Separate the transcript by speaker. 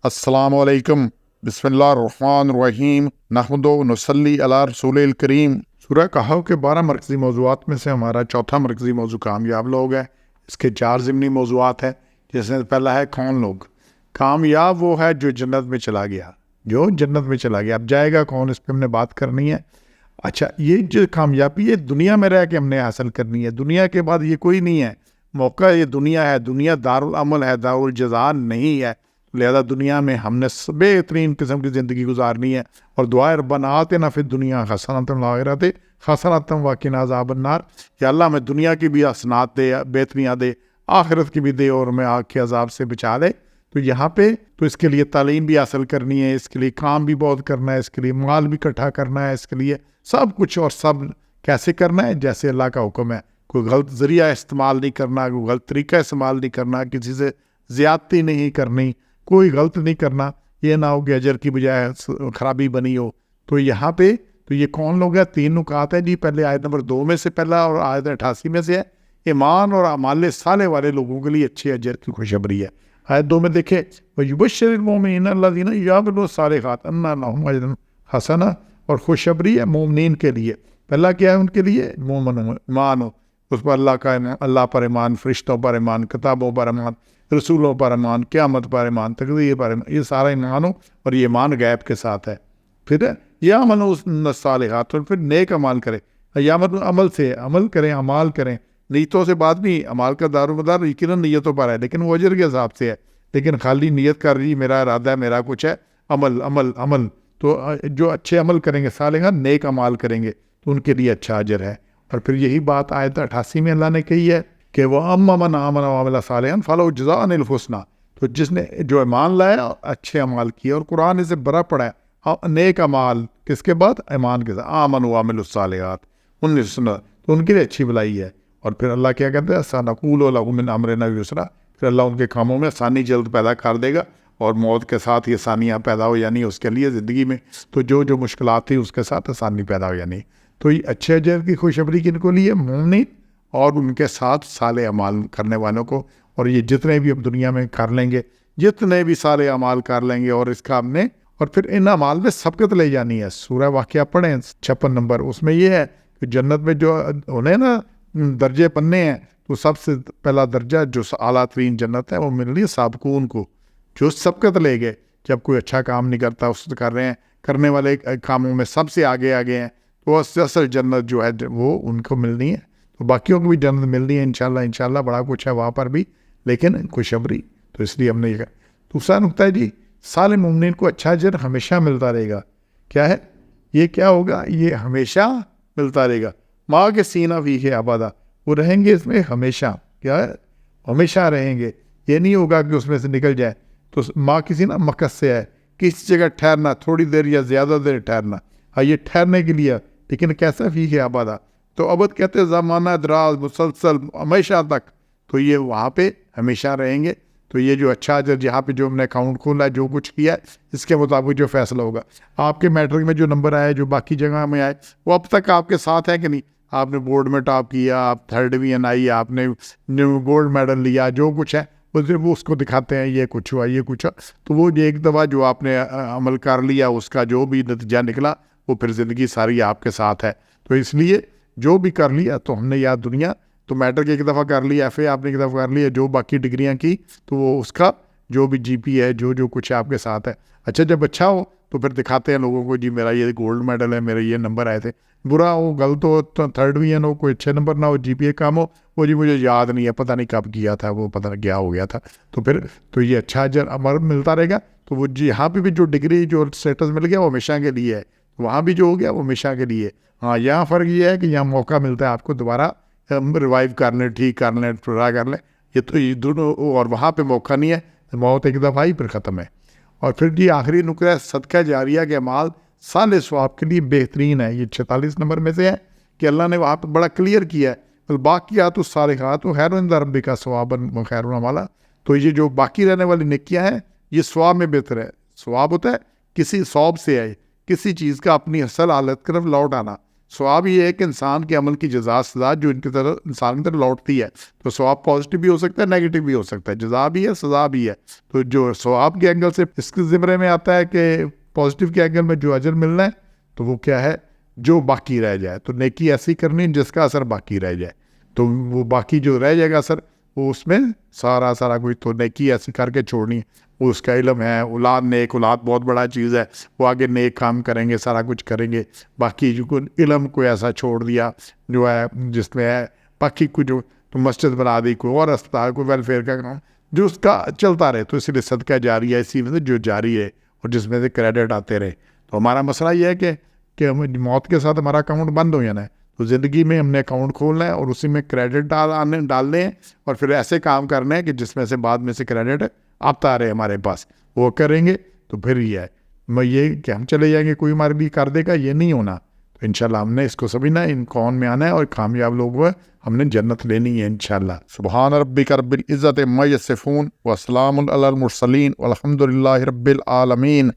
Speaker 1: السلام علیکم، بسم اللہ الرحمن الرحیم، نحمد و نصلی علی رسول الکریم۔ سورہ کہف کے 12 مرکزی موضوعات میں سے ہمارا چوتھا مرکزی موضوع کامیاب لوگ ہے۔ اس کے 4 ضمنی موضوعات ہیں، جس میں پہلا ہے کون لوگ۔ کامیاب وہ ہے جو جنت میں چلا گیا، جو جنت میں چلا گیا۔ اب جائے گا کون، اس پہ ہم نے بات کرنی ہے۔ اچھا، یہ جو کامیابی ہے دنیا میں رہ کے ہم نے حاصل کرنی ہے، دنیا کے بعد یہ کوئی نہیں ہے موقع۔ یہ دنیا ہے، دنیا دارالعمل ہے، دارالجزا نہیں ہے۔ لہذا دنیا میں ہم نے بہترین قسم کی زندگی گزارنی ہے، اور دعائے ربنا آتنا فی الدنیا حسنۃ وفی الآخرۃ حسنۃ وقنا عذاب النار۔ یا اللہ ہمیں دنیا کی بھی حسنات دے، بہتریاں دے، آخرت کی بھی دے، اور ہمیں آگ کے عذاب سے بچا دے۔ تو یہاں پہ تو اس کے لیے تعلیم بھی حاصل کرنی ہے، اس کے لیے کام بھی بہت کرنا ہے، اس کے لیے مال بھی اکٹھا کرنا ہے، اس کے لیے سب کچھ، اور سب کیسے کرنا ہے؟ جیسے اللہ کا حکم ہے۔ کوئی غلط ذریعہ استعمال نہیں کرنا، کوئی غلط طریقہ استعمال نہیں کرنا، کسی سے زیادتی نہیں کرنی، کوئی غلط نہیں کرنا۔ یہ نہ ہو کہ اجر کی بجائے خرابی بنی ہو۔ تو یہاں پہ تو یہ کون لوگ ہیں؟ 3 نکات ہیں جی۔ پہلے آیت نمبر 2 میں سے پہلا، اور آیت 88 میں سے ہے، ایمان اور اعمال صالح والے لوگوں کے لیے اچھے اجر کی خوشخبری ہے۔ آیت 2 میں دیکھیں، وَيُبَشِّرُ الْمُؤْمِنِينَ الَّذِينَ يَعْمَلُونَ الصَّالِحَاتِ أَنَّ لَهُمْ أَجْرًا حَسَنًا، اور خوشخبری ہے مومنین کے لیے۔ پہلا کیا ہے ان کے لیے؟ مومن ایمان ہو، اس پر اللہ کا ایمان، اللہ پر ایمان، فرشتوں پر ایمان، کتابوں پر ایمان، رسولوں پر ایمان، قیامت پر ایمان، تقدیر پر ایمان، یہ سارا ایمان ہو، اور یہ ایمان غیب کے ساتھ ہے۔ پھر یعملون الصالحات، اور پھر نیک عمل کرے۔ یعمل عمل سے عمل کریں، اعمال کریں، نیتوں سے بات نہیں۔ اعمال کا دار و مدار یقیناً نیتوں پر ہے، لیکن وہ اجر کے حساب سے ہے۔ لیکن خالی نیت کر رہی میرا ارادہ ہے، میرا کچھ ہے، عمل عمل عمل، تو جو اچھے عمل کریں گے، صالحہ نیک اعمال کریں گے، تو ان کے لیے اچھا اجر ہے۔ اور پھر یہی بات آیت 88 میں اللہ نے کہی ہے کہ وہ مَنْ آمَنَ وَعَمِلَ صَالِحًا فَلَهُ جَزَاءً الْحُسْنَىٰ، تو جس نے جو ایمان لایا، اچھے اعمال کیے، اور قرآن اسے بڑا پڑھا ہے، نیک اعمال کس کے بعد؟ ایمان کے ساتھ، آمنوا وعملوا الصالحات، ان سنا، تو ان کے لیے اچھی بھلائی ہے۔ اور پھر اللہ کیا کہتے ہیں؟ سَنَقُولُ لَهُ مِنْ أَمْرِنَا يُسْرًا، پھر اللہ ان کے کاموں میں آسانی جلد پیدا کر دے گا، اور موت کے ساتھ یہ آسانیاں پیدا ہو جانی اس کے لیے زندگی میں۔ تو جو مشکلات تھی اس کے ساتھ آسانی پیدا ہو جانی۔ تو یہ اچھے اجر کی خوشخبری کن کو لیے؟ مومنین اور ان کے ساتھ صالح اعمال کرنے والوں کو۔ اور یہ جتنے بھی اب دنیا میں کر لیں گے، جتنے بھی صالح اعمال کر لیں گے، اور اس کا ہم نے، اور پھر ان اعمال میں سبقت لے جانی ہے۔ سورہ واقعہ پڑھیں 56 نمبر، اس میں یہ ہے کہ جنت میں جو انہیں نا درجے پڑھنے ہیں، تو سب سے پہلا درجہ جو اعلیٰ ترین جنت ہے وہ مل رہی ہے سابقون کو، جو سبقت لے گئے۔ جب کوئی اچھا کام نہیں کرتا، اس کر رہے ہیں، کرنے والے کاموں میں سب سے آگے ہیں، تو اصل جنت جو ہے وہ ان کو ملنی ہے۔ تو باقیوں کو بھی جنت ملنی ہے انشاءاللہ بڑا کچھ ہے وہاں پر بھی، لیکن خوشخبری۔ تو اس لیے ہم نے یہ کہا۔ دوسرا نقطہ ہے جی، صالح مومنین کو اچھا اجر ہمیشہ ملتا رہے گا۔ کیا ہے یہ؟ کیا ہوگا؟ یہ ہمیشہ ملتا رہے گا۔ ماں کے سینہ فیہ ابدا، وہ رہیں گے اس میں ہمیشہ۔ کیا ہے؟ ہمیشہ رہیں گے۔ یہ نہیں ہوگا کہ اس میں سے نکل جائے۔ تو ماں کسی نا مقصد سے ہے، کسی جگہ ٹھہرنا، تھوڑی دیر یا زیادہ دیر ٹھہرنا، ہاں یہ ٹھہرنے کے لیے، لیکن کیسا فیہ ابدا؟ تو ابد کہتے ہیں زمانہ دراز، مسلسل، ہمیشہ تک۔ تو یہ وہاں پہ ہمیشہ رہیں گے۔ تو یہ جو اچھا اجر، جہاں پہ جو ہم نے اکاؤنٹ کھولا ہے، جو کچھ کیا ہے، اس کے مطابق جو فیصلہ ہوگا۔ آپ کے میٹرک میں جو نمبر آئے، جو باقی جگہ میں آئے، وہ اب تک آپ کے ساتھ ہے کہ نہیں؟ آپ نے بورڈ میں ٹاپ کیا، آپ 3rd ڈویژن آئی، آپ نے گولڈ میڈل لیا، جو کچھ ہے وہ اس کو دکھاتے ہیں، یہ کچھ ہوا، یہ کچھ ہوا۔ تو وہ ایک دفعہ جو آپ نے عمل کر لیا، اس کا جو بھی نتیجہ نکلا، وہ پھر زندگی ساری آپ کے ساتھ ہے۔ تو اس لیے جو بھی کر لیا، تو ہم نے یاد دنیا تو میٹرک ایک دفعہ کر لیا، FA آپ نے ایک دفعہ کر لیا، جو باقی ڈگریاں کی، تو وہ اس کا جو بھی GP ہے، جو کچھ ہے آپ کے ساتھ ہے۔ اچھا، جب اچھا ہو تو پھر دکھاتے ہیں لوگوں کو، جی میرا یہ گولڈ میڈل ہے، میرے یہ نمبر آئے تھے۔ برا ہو، غلط ہو، 3rd ڈویژن ہو، کوئی اچھے نمبر نہ ہو، GPA کام ہو، وہ جی مجھے یاد نہیں ہے، پتہ نہیں کب کیا تھا، وہ پتہ نہیں کیا ہو گیا تھا۔ تو پھر تو یہ اچھا اجر ہمارا ملتا رہے گا۔ تو وہ جی یہاں پہ بھی جو ڈگری، جو اسٹیٹس مل گیا، وہ ہمیشہ کے لیے ہے، وہاں بھی جو ہو گیا وہ ہمیشہ کے لیے۔ ہاں، یہاں فرق یہ ہے کہ یہاں موقع ملتا ہے آپ کو دوبارہ ریوائیو کر لیں، ٹھیک کر لیں، پورا کر لیں۔ یہ تو یہ دونوں، اور وہاں پہ موقع نہیں ہے، موت ایک دفعہ ہی پھر ختم ہے۔ اور پھر جی آخری نقطہ ہے صدقہ جاریہ کے اعمال صالح ثواب کے لیے بہترین ہے۔ یہ 46 نمبر میں سے ہے کہ اللہ نے وہاں پہ بڑا کلیئر کیا ہے، الباقیات الصالحات خیر عند ربک ثوابا وخیر امالا۔ تو یہ جو باقی رہنے والی نیکیاں ہیں، یہ ثواب میں بہتر ہے۔ ثواب ہوتا ہے کسی ثواب سے ہے، کسی چیز کا اپنی اصل حالت کی طرف لوٹ آنا۔ ثواب یہ ہے کہ انسان کے عمل کی جزا سزا جو ان کی طرح انسان کی طرف لوٹتی ہے، تو ثواب پازیٹیو بھی ہو سکتا ہے، نیگیٹو بھی ہو سکتا ہے، جزا بھی ہے، سزا بھی ہے۔ تو جو ثواب کے اینگل سے اس کے زمرے میں آتا ہے کہ پازیٹیو کے اینگل میں جو اجر ملنا ہے تو وہ کیا ہے، جو باقی رہ جائے، تو نیکی ایسی کرنی جس کا اثر باقی رہ جائے، تو وہ باقی جو رہ جائے گا اثر، وہ اس میں سارا کچھ تو نیکی ایسی کر کے چھوڑنی ہے۔ وہ اس کا علم ہے، اولاد، نیک اولاد بہت بڑا چیز ہے، وہ آگے نیک کام کریں گے، سارا کچھ کریں گے۔ باقی جو علم کو ایسا چھوڑ دیا جو ہے جس میں ہے، باقی کوئی جو تو مسجد بنا دی، کوئی اور اسپتال، کوئی ویلفیئر کا کام جو اس کا چلتا رہے، تو اسی لیے صدقہ جاری ہے، اسی میں سے جو جاری ہے اور جس میں سے کریڈٹ آتے رہے۔ تو ہمارا مسئلہ یہ ہے کہ ہم موت کے ساتھ ہمارا اکاؤنٹ بند ہو جانا ہے، تو زندگی میں ہم نے اکاؤنٹ کھولنا ہے اور اسی میں کریڈٹ ڈالنے ہیں، اور پھر ایسے کام کرنے ہیں کہ جس میں سے بعد میں سے کریڈٹ آتا رہے ہمارے پاس، وہ کریں گے تو پھر یہ ہے میں یہ کہ ہم چلے جائیں گے، کوئی ہمارے بھی کر دے گا، یہ نہیں ہونا۔ تو انشاءاللہ ہم نے اس کو سمجھنا ہے، ان کون میں آنا ہے، اور کامیاب لوگ ہوئے ہم نے جنت لینی ہے انشاءاللہ۔ سبحان ربک رب العزت عما یصفون وسلام علی المرسلین والحمد للہ رب العالمین۔